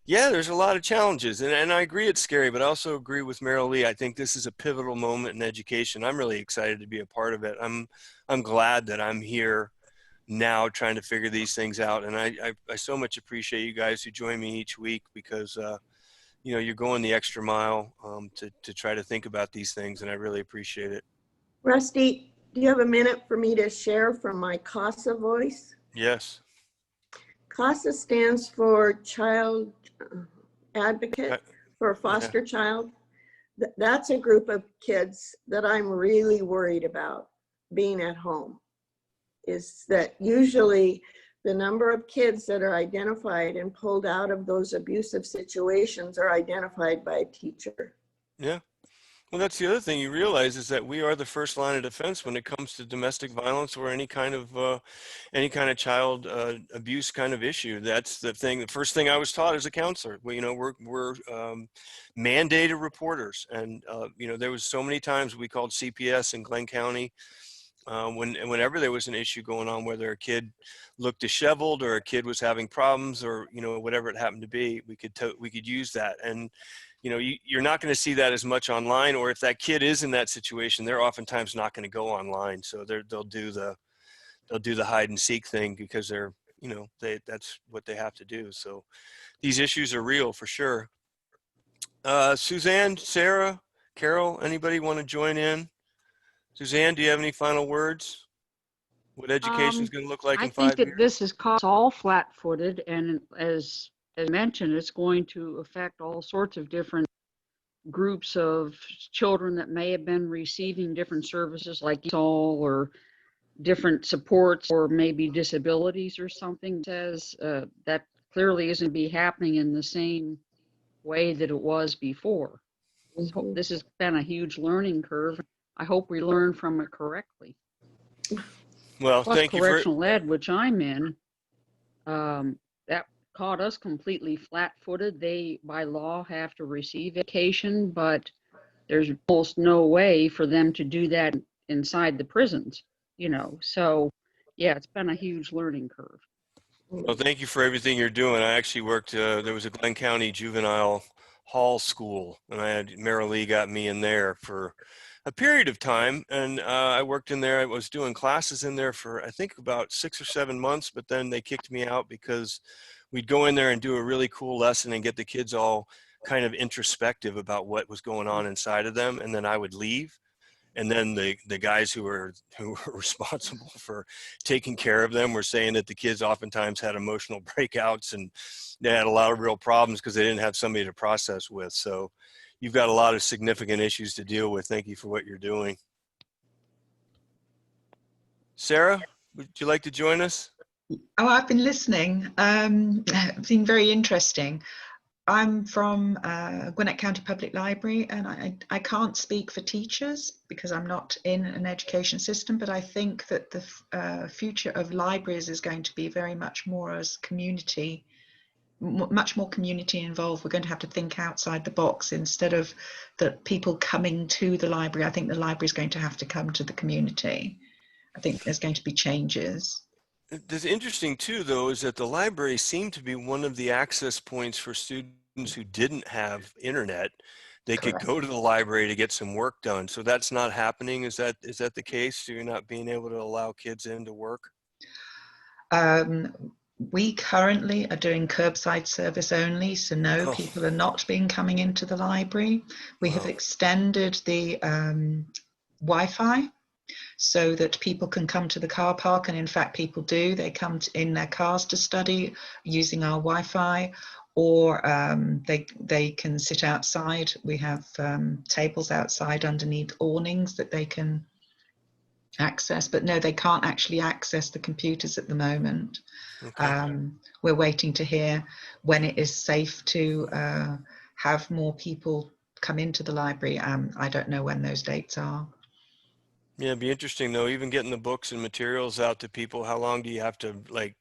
Speaker 1: yeah, there's a lot of challenges, and I agree it's scary, but I also agree with Meryl Lee. I think this is a pivotal moment in education. I'm really excited to be a part of it. I'm glad that I'm here now trying to figure these things out, and I so much appreciate you guys who join me each week because you know, you're going the extra mile to try to think about these things, and I really appreciate it.
Speaker 7: Rusty, do you have a minute for me to share from my CASA voice?
Speaker 1: Yes.
Speaker 7: CASA stands for Child Advocate for a Foster Child. That's a group of kids that I'm really worried about being at home. Is that usually the number of kids that are identified and pulled out of those abusive situations are identified by a teacher.
Speaker 1: Yeah. Well, that's the other thing you realize is that we are the first line of defense when it comes to domestic violence or any kind of child abuse kind of issue. That's the thing. The first thing I was taught as a counselor. Well, you know, we're mandated reporters, and you know, there was so many times we called CPS in Glenn County whenever there was an issue going on, whether a kid looked disheveled or a kid was having problems or, you know, whatever it happened to be, we could use that. And you know, you're not going to see that as much online, or if that kid is in that situation, they're oftentimes not going to go online. So they'll do the hide and seek thing because they're, you know, that's what they have to do. So these issues are real for sure. Suzanne, Sarah, Carol, anybody want to join in? Suzanne, do you have any final words? What education is going to look like in 5 years?
Speaker 6: I think that this has caught us all flat-footed, and as mentioned, it's going to affect all sorts of different groups of children that may have been receiving different services like ESOL or different supports or maybe disabilities or something. Says that clearly isn't be happening in the same way that it was before. So this has been a huge learning curve. I hope we learn from it correctly.
Speaker 1: Well,
Speaker 6: Plus,
Speaker 1: thank you
Speaker 6: correctional ed, which I'm in, that caught us completely flat-footed. They, by law, have to receive education, but there's almost no way for them to do that inside the prisons, you know. So, yeah, it's been a huge learning curve.
Speaker 1: Well, thank you for everything you're doing. I actually worked, there was a Glenn County Juvenile Hall School, and I had Meryl Lee got me in there for a period of time, and I worked in there. I was doing classes in there for I think about 6 or 7 months, but then they kicked me out because we'd go in there and do a really cool lesson and get the kids all kind of introspective about what was going on inside of them, and then I would leave. And then the guys who were responsible for taking care of them were saying that the kids oftentimes had emotional breakouts and they had a lot of real problems because they didn't have somebody to process with. So you've got a lot of significant issues to deal with. Thank you for what you're doing. Sarah, would you like to join us?
Speaker 8: Oh, I've been listening. It's been very interesting. I'm from Gwinnett County Public Library, and I can't speak for teachers because I'm not in an education system, but I think that the future of libraries is going to be very much more as community, much more community involved. We're going to have to think outside the box instead of the people coming to the library. I think the library is going to have to come to the community. I think there's going to be changes.
Speaker 1: That's interesting too, though, is that the library seemed to be one of the access points for students who didn't have internet. They could go to the library to get some work done. So that's not happening. Is that the case? So you're not being able to allow kids in to work?
Speaker 8: We currently are doing curbside service only, so no, people are not coming into the library. We have extended the Wi-Fi so that people can come to the car park. And in fact, people do. They come in their cars to study using our Wi-Fi, or they can sit outside. We have tables outside underneath awnings that they can access. But no, they can't actually access the computers at the moment.
Speaker 1: Okay.
Speaker 8: We're waiting to hear when it is safe to have more people come into the library. I don't know when those dates are.
Speaker 1: Yeah, it'd be interesting though, even getting the books and materials out to people. How long do you have to, like,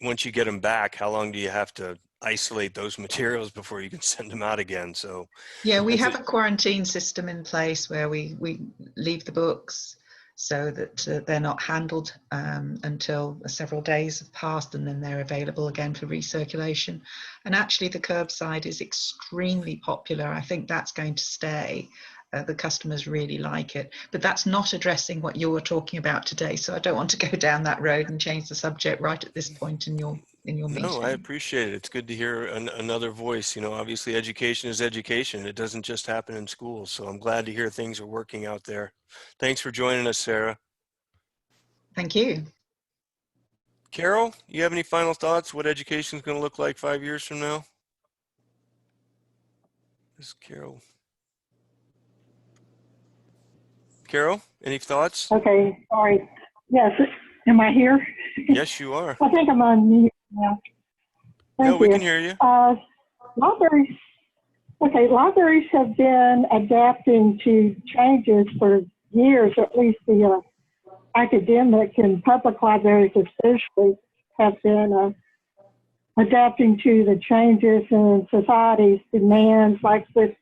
Speaker 1: once you get them back, how long do you have to isolate those materials before you can send them out again? So
Speaker 8: Yeah, we
Speaker 1: that's
Speaker 8: have
Speaker 1: it.
Speaker 8: a quarantine system in place where we leave the books so that they're not handled until several days have passed, and then they're available again for recirculation. And actually the curbside is extremely popular. I think that's going to stay. The customers really like it, but that's not addressing what you were talking about today. So I don't want to go down that road and change the subject right at this point in your
Speaker 1: No,
Speaker 8: meeting.
Speaker 1: I appreciate it. It's good to hear another voice. Obviously education is education. It doesn't just happen in school. So I'm glad to hear things are working out there. Thanks for joining us, Sarah.
Speaker 8: Thank you.
Speaker 1: Carol, you have any final thoughts? What education is going to look like 5 years from now? This is Carol. Carol, any thoughts?
Speaker 5: Okay, sorry. Yes, am I here?
Speaker 1: Yes, you are.
Speaker 5: I think I'm on mute now.
Speaker 1: No,
Speaker 5: Thank
Speaker 1: we
Speaker 5: you.
Speaker 1: can hear you.
Speaker 5: Libraries, libraries have been adapting to changes for years, at least the academic and public libraries especially have been adapting to the changes in society's demands. Like with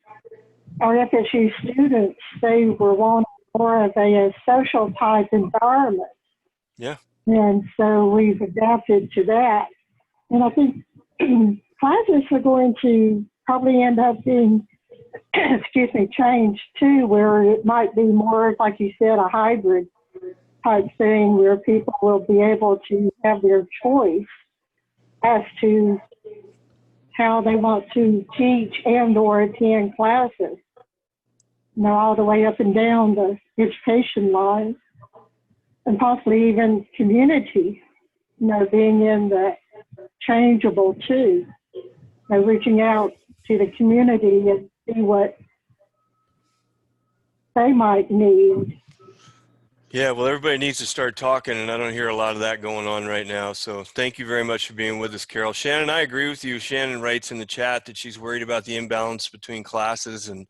Speaker 5: our FSU students, they were wanting more of a social type environment.
Speaker 1: Yeah.
Speaker 5: And so we've adapted to that. And I think classes are going to probably end up being, changed too, where it might be more, like you said, a hybrid type thing where people will be able to have their choice as to how they want to teach and or attend classes, all the way up and down the education line, and possibly even community, being in the changeable too, reaching out to the community and see what they might need.
Speaker 1: Yeah, well, everybody needs to start talking, and I don't hear a lot of that going on right now. So thank you very much for being with us, Carol. Shannon, I agree with you. Shannon writes in the chat that she's worried about the imbalance between classes and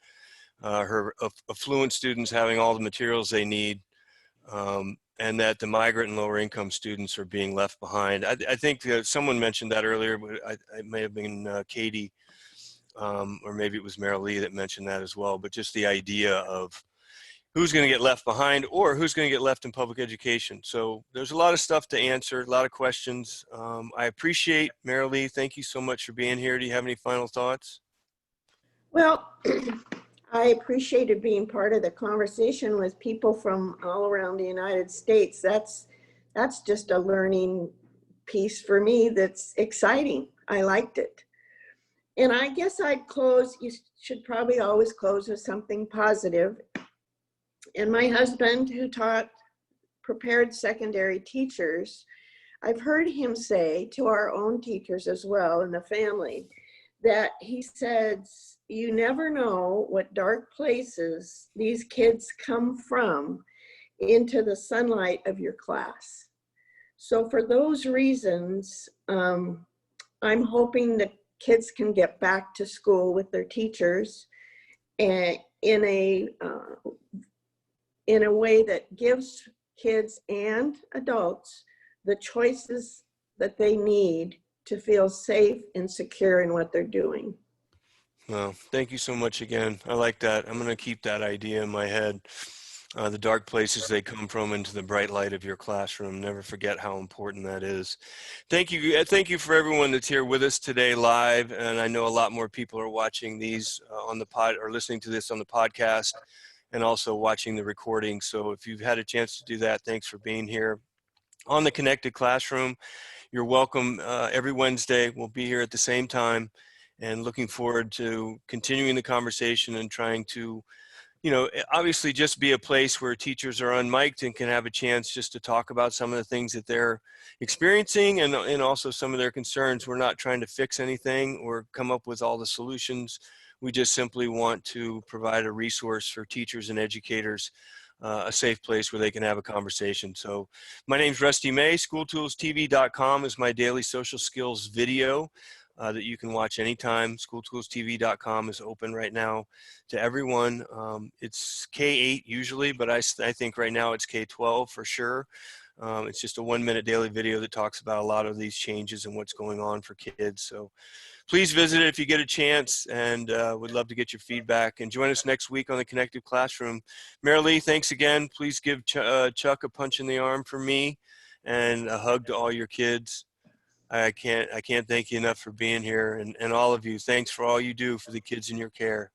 Speaker 1: her affluent students having all the materials they need, and that the migrant and lower income students are being left behind. I think someone mentioned that earlier, but it may have been Katie, or maybe it was Meryl Lee that mentioned that as well. But just the idea of who's going to get left behind or who's going to get left in public education. So there's a lot of stuff to answer, a lot of questions. I appreciate Meryl Lee. Thank you so much for being here. Do you have any final thoughts?
Speaker 7: Well, I appreciated being part of the conversation with people from all around the United States. That's just a learning piece for me that's exciting. I liked it. And I guess I'd close, you should probably always close with something positive. And my husband, who prepared secondary teachers, I've heard him say to our own teachers as well in the family, that he says, you never know what dark places these kids come from into the sunlight of your class. So for those reasons, I'm hoping that kids can get back to school with their teachers and in a way that gives kids and adults the choices that they need to feel safe and secure in what they're doing.
Speaker 1: Well, thank you so much again. I like that. I'm going to keep that idea in my head. The dark places they come from into the bright light of your classroom. Never forget how important that is. Thank you. Thank you for everyone that's here with us today live. And I know a lot more people are watching these on the pod or listening to this on the podcast and also watching the recording. So if you've had a chance to do that, thanks for being here. On the Connected Classroom, you're welcome every Wednesday. We'll be here at the same time and looking forward to continuing the conversation and trying to obviously just be a place where teachers are unmiked and can have a chance just to talk about some of the things that they're experiencing and also some of their concerns. We're not trying to fix anything or come up with all the solutions. We just simply want to provide a resource for teachers and educators, a safe place where they can have a conversation. So my name's Rusty May. SchoolToolsTV.com is my daily social skills video that you can watch anytime. SchoolToolsTV.com is open right now to everyone. It's K-8 usually, but I think right now it's K-12 for sure. It's just a 1-minute daily video that talks about a lot of these changes and what's going on for kids. So please visit it if you get a chance, and would love to get your feedback. And join us next week on the Connected Classroom. Marilee, thanks again. Please give Chuck a punch in the arm for me and a hug to all your kids. I can't thank you enough for being here, and all of you. Thanks for all you do for the kids in your care.